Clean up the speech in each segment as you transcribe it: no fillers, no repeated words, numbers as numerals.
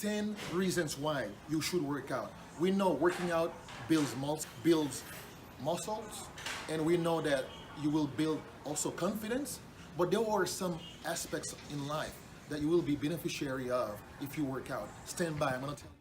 10 reasons why you should work out. We know working out builds muscles, and we know that you will build also confidence, but there are some aspects in life that you will be beneficiary of if you work out. Stand by, I'm gonna tell you.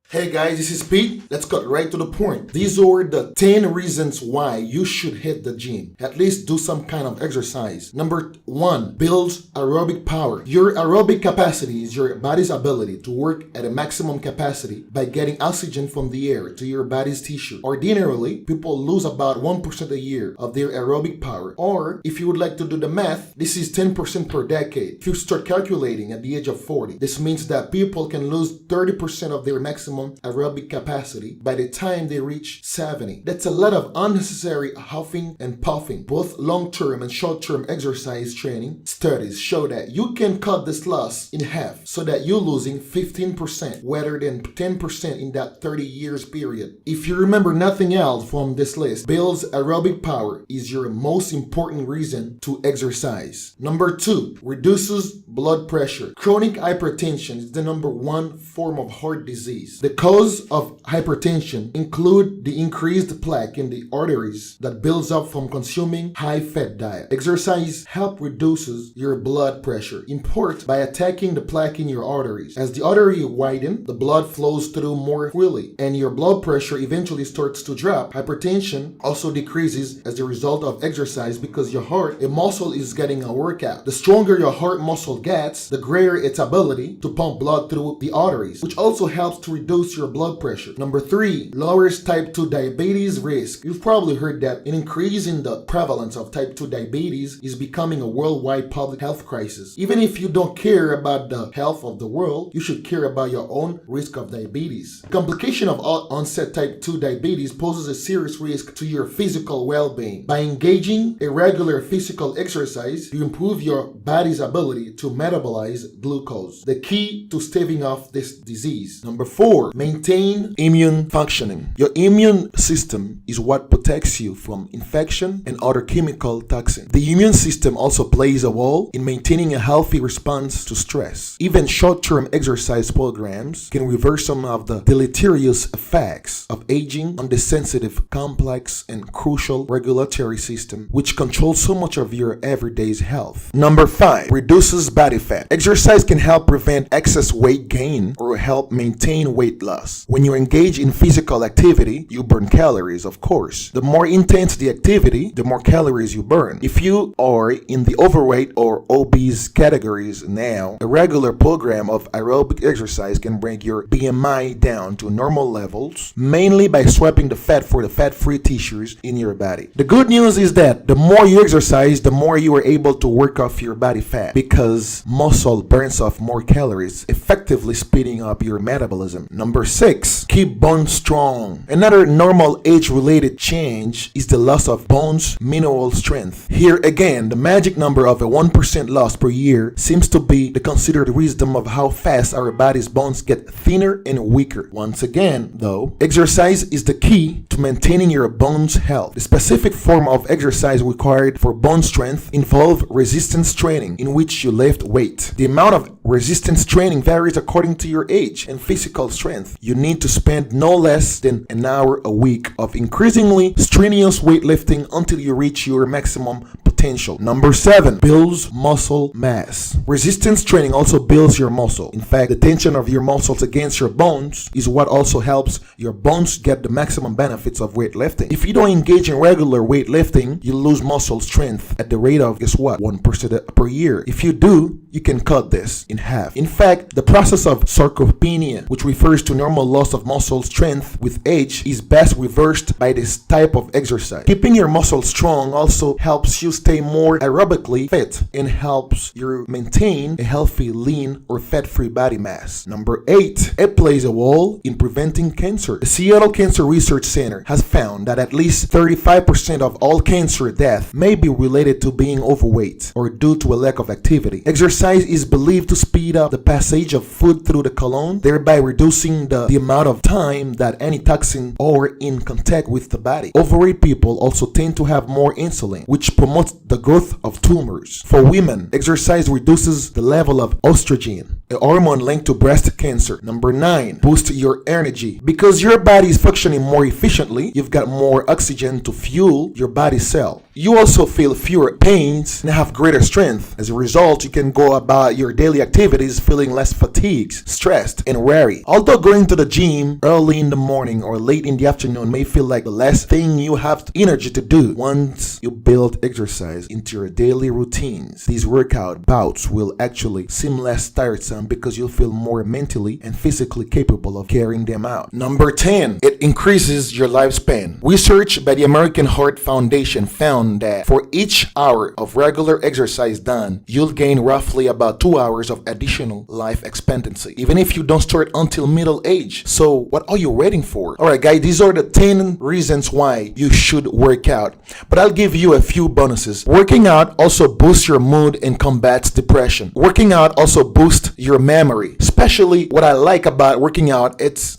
Hey guys, this is Pete. Let's cut right to the point. These are the 10 reasons why you should hit the gym. At least do some kind of exercise. Number 1, builds aerobic power. Your aerobic capacity is your body's ability to work at a maximum capacity by getting oxygen from the air to your body's tissue. Ordinarily, people lose about 1% a year of their aerobic power. Or, if you would like to do the math, this is 10% per decade. If you start calculating at the age of 40, this means that people can lose 30% of their maximum aerobic capacity by the time they reach 70. That's a lot of unnecessary huffing and puffing. Both long-term and short-term exercise training studies show that you can cut this loss in half so that you're losing 15% rather than 10% in that 30 years period. If you remember nothing else from this list, builds aerobic power is your most important reason to exercise. Number 2, reduces blood pressure. Chronic hypertension is the number 1 form of heart disease. The cause of hypertension include the increased plaque in the arteries that builds up from consuming high-fat diet. Exercise help reduces your blood pressure, in part by attacking the plaque in your arteries. As the artery widens, the blood flows through more freely, and your blood pressure eventually starts to drop. Hypertension also decreases as a result of exercise because your heart, a muscle, is getting a workout. The stronger your heart muscle gets, the greater its ability to pump blood through the arteries, which also helps to reduce your blood pressure. Number 3, lowers type 2 diabetes risk. You've probably heard that an increase in the prevalence of type 2 diabetes is becoming a worldwide public health crisis. Even if you don't care about the health of the world, you should care about your own risk of diabetes. The complication of onset type 2 diabetes poses a serious risk to your physical well-being. By engaging in regular physical exercise, you improve your body's ability to metabolize glucose, the key to staving off this disease. Number 4, maintain immune functioning. Your immune system is what protects you from infection and other chemical toxins. The immune system also plays a role in maintaining a healthy response to stress. Even short-term exercise programs can reverse some of the deleterious effects of aging on the sensitive, complex, and crucial regulatory system, which controls so much of your everyday's health. Number 5, reduces body fat. Exercise can help prevent excess weight gain or help maintain weight loss. When you engage in physical activity, you burn calories, of course. The more intense the activity, the more calories you burn. If you are in the overweight or obese categories now, a regular program of aerobic exercise can bring your BMI down to normal levels, mainly by swapping the fat for the fat-free tissues in your body. The good news is that the more you exercise, the more you are able to work off your body fat because muscle burns off more calories, effectively speeding up your metabolism. Number 6, keep bones strong. Another normal age-related change is the loss of bones mineral strength. Here again, the magic number of a 1% loss per year seems to be the considered wisdom of how fast our body's bones get thinner and weaker. Once again, though, exercise is the key to maintaining your bones health. The specific form of exercise required for bone strength involves resistance training, in which you lift weight. The amount of resistance training varies according to your age and physical strength. You need to spend no less than an hour a week of increasingly strenuous weightlifting until you reach your maximum potential. Number 7, builds muscle mass. Resistance training also builds your muscle. In fact, the tension of your muscles against your bones is what also helps your bones get the maximum benefits of weightlifting. If you don't engage in regular weightlifting, you lose muscle strength at the rate of, guess what, 1% per year. If you do, you can cut this in half. In fact, the process of sarcopenia, which refers to normal loss of muscle strength with age, is best reversed by this type of exercise. Keeping your muscles strong also helps you stay more aerobically fit and helps you maintain a healthy, lean, or fat-free body mass. Number 8, it plays a role in preventing cancer. The Seattle Cancer Research Center has found that at least 35% of all cancer death may be related to being overweight or due to a lack of activity. Exercise Exercise is believed to speed up the passage of food through the colon, thereby reducing the amount of time that any toxin are in contact with the body. Overweight people also tend to have more insulin, which promotes the growth of tumors. For women, exercise reduces the level of estrogen, a hormone linked to breast cancer. Number 9, boost your energy. Because your body is functioning more efficiently, you've got more oxygen to fuel your body cell. You also feel fewer pains and have greater strength. As a result, you can go about your daily activities feeling less fatigued, stressed, and weary. Although going to the gym early in the morning or late in the afternoon may feel like the last thing you have energy to do, once you build exercise into your daily routines, these workout bouts will actually seem less tiresome because you'll feel more mentally and physically capable of carrying them out. Number 10, it increases your lifespan. Research by the American Heart Foundation found that for each hour of regular exercise done, you'll gain roughly about 2 hours of additional life expectancy, even if you don't start until middle age. So what are you waiting for? Alright guys, these are the 10 reasons why you should work out, but I'll give you a few bonuses. Working out also boosts your mood and combats depression. Working out also boosts your memory. Especially what I like about working out, it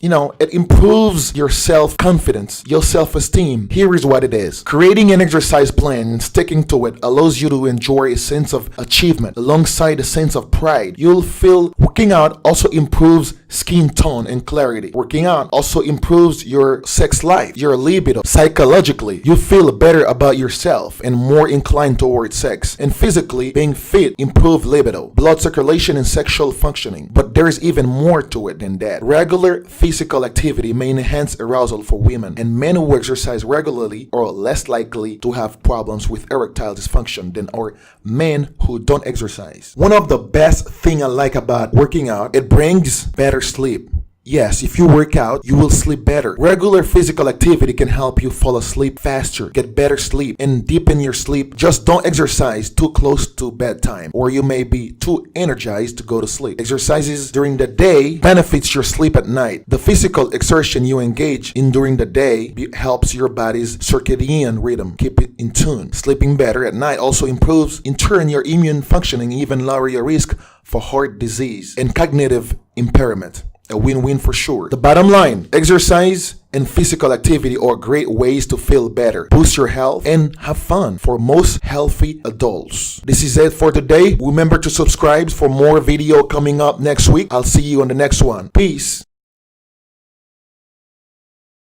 improves your self-confidence, your self-esteem. Here is what it is. Creating an exercise plan and sticking to it allows you to enjoy a sense of achievement alongside a sense of pride. You'll feel working out also improves skin tone and clarity. Working out also improves your sex life, your libido. Psychologically, you feel better about yourself and more inclined towards sex. And physically, being fit improves libido, blood circulation, and sexual functioning. But there's even more to it than that. Regular physical activity may enhance arousal for women, and men who exercise regularly are less likely to have problems with erectile dysfunction than are men who don't exercise. One of the best things I like about working out, it brings better sleep. Yes, if you work out, you will sleep better. Regular physical activity can help you fall asleep faster, get better sleep, and deepen your sleep. Just don't exercise too close to bedtime, or you may be too energized to go to sleep. Exercises during the day benefits your sleep at night. The physical exertion you engage in during the day helps your body's circadian rhythm keep it in tune. Sleeping better at night also improves, in turn, your immune functioning, even lower your risk for heart disease and cognitive impairment. A win-win for sure. The bottom line, exercise and physical activity are great ways to feel better, boost your health, and have fun for most healthy adults. This is it for today. Remember to subscribe for more video coming up next week. I'll see you on the next one. Peace.